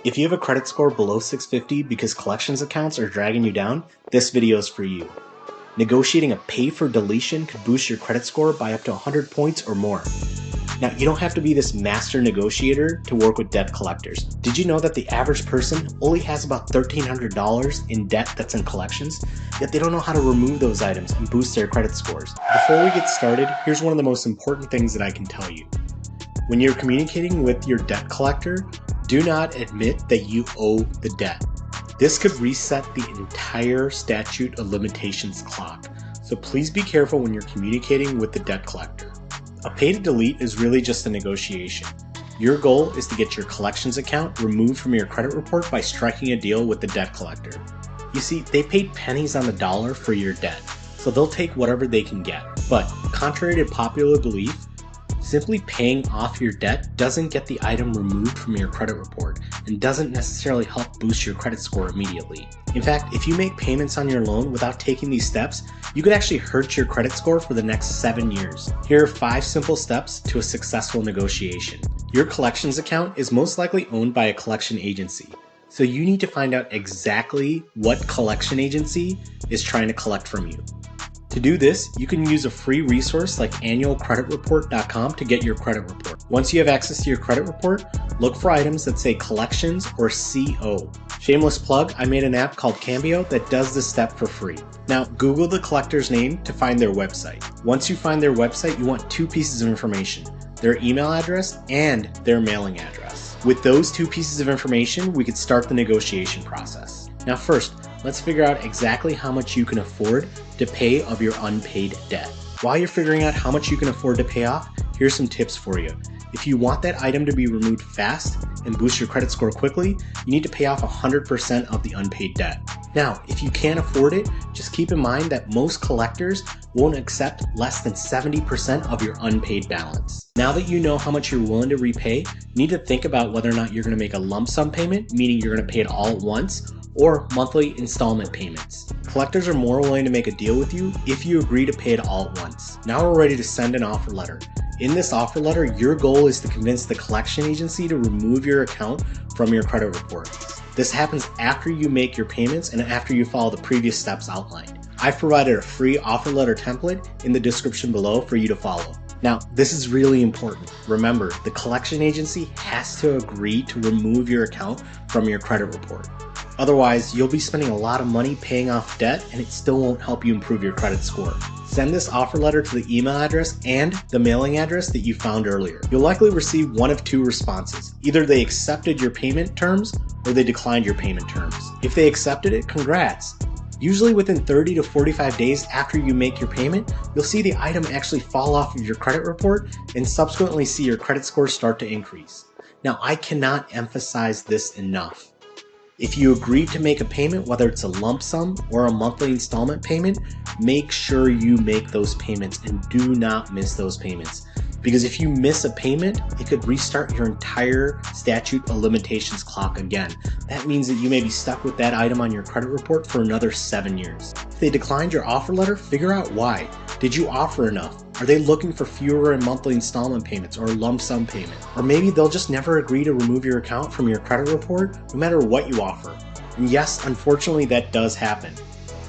If you have a credit score below 650 because collections accounts are dragging you down, this video is for you. Negotiating a pay for deletion could boost your credit score by up to 100 points or more. Now, you don't have to be this master negotiator to work with debt collectors. Did you know that the average person only has about $1,300 in debt that's in collections, yet they don't know how to remove those items and boost their credit scores? Before we get started, here's one of the most important things that I can tell you. When you're communicating with your debt collector, do not admit that you owe the debt. This could reset the entire statute of limitations clock, so please be careful when you're communicating with the debt collector. A pay to delete is really just a negotiation. Your goal is to get your collections account removed from your credit report by striking a deal with the debt collector. You see, they paid pennies on the dollar for your debt, so they'll take whatever they can get. But contrary to popular belief, simply paying off your debt doesn't get the item removed from your credit report and doesn't necessarily help boost your credit score immediately. In fact, if you make payments on your loan without taking these steps, you could actually hurt your credit score for the next 7 years. Here are 5 simple steps to a successful negotiation. Your collections account is most likely owned by a collection agency, so you need to find out exactly what collection agency is trying to collect from you. To do this, you can use a free resource like annualcreditreport.com to get your credit report. Once you have access to your credit report, look for items that say collections or CO. Shameless plug, I made an app called Cambio that does this step for free. Now, Google the collector's name to find their website. Once you find their website, you want 2 pieces of information: their email address and their mailing address. With those 2 pieces of information, we could start the negotiation process. Now first, let's figure out exactly how much you can afford to pay of your unpaid debt. While you're figuring out how much you can afford to pay off, here's some tips for you. If you want that item to be removed fast and boost your credit score quickly, you need to pay off 100% of the unpaid debt. Now, if you can't afford it, just keep in mind that most collectors won't accept less than 70% of your unpaid balance. Now that you know how much you're willing to repay, you need to think about whether or not you're going to make a lump sum payment, meaning you're going to pay it all at once, or monthly installment payments. Collectors are more willing to make a deal with you if you agree to pay it all at once. Now we're ready to send an offer letter. In this offer letter, your goal is to convince the collection agency to remove your account from your credit report. This happens after you make your payments and after you follow the previous steps outlined. I've provided a free offer letter template in the description below for you to follow. Now, this is really important. Remember, the collection agency has to agree to remove your account from your credit report. Otherwise, you'll be spending a lot of money paying off debt and it still won't help you improve your credit score. Send this offer letter to the email address and the mailing address that you found earlier. You'll likely receive one of 2 responses. Either they accepted your payment terms or they declined your payment terms. If they accepted it, congrats. Usually within 30 to 45 days after you make your payment, you'll see the item actually fall off of your credit report and subsequently see your credit score start to increase. Now, I cannot emphasize this enough. If you agree to make a payment, whether it's a lump sum or a monthly installment payment, make sure you make those payments and do not miss those payments. Because if you miss a payment, it could restart your entire statute of limitations clock again. That means that you may be stuck with that item on your credit report for another 7 years. If they declined your offer letter, figure out why. Did you offer enough? Are they looking for fewer monthly installment payments or a lump sum payment? Or maybe they'll just never agree to remove your account from your credit report no matter what you offer. And yes, unfortunately that does happen.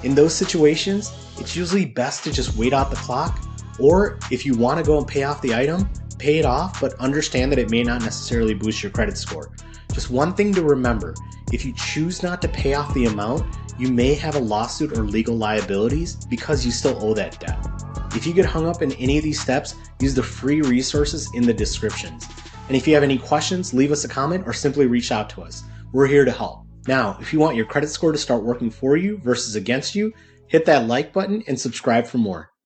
In those situations, it's usually best to just wait out the clock, or if you want to go and pay off the item, pay it off, but understand that it may not necessarily boost your credit score. Just one thing to remember, if you choose not to pay off the amount, you may have a lawsuit or legal liabilities because you still owe that debt. If you get hung up in any of these steps, use the free resources in the descriptions. And if you have any questions, leave us a comment or simply reach out to us. We're here to help. Now, if you want your credit score to start working for you versus against you, hit that like button and subscribe for more.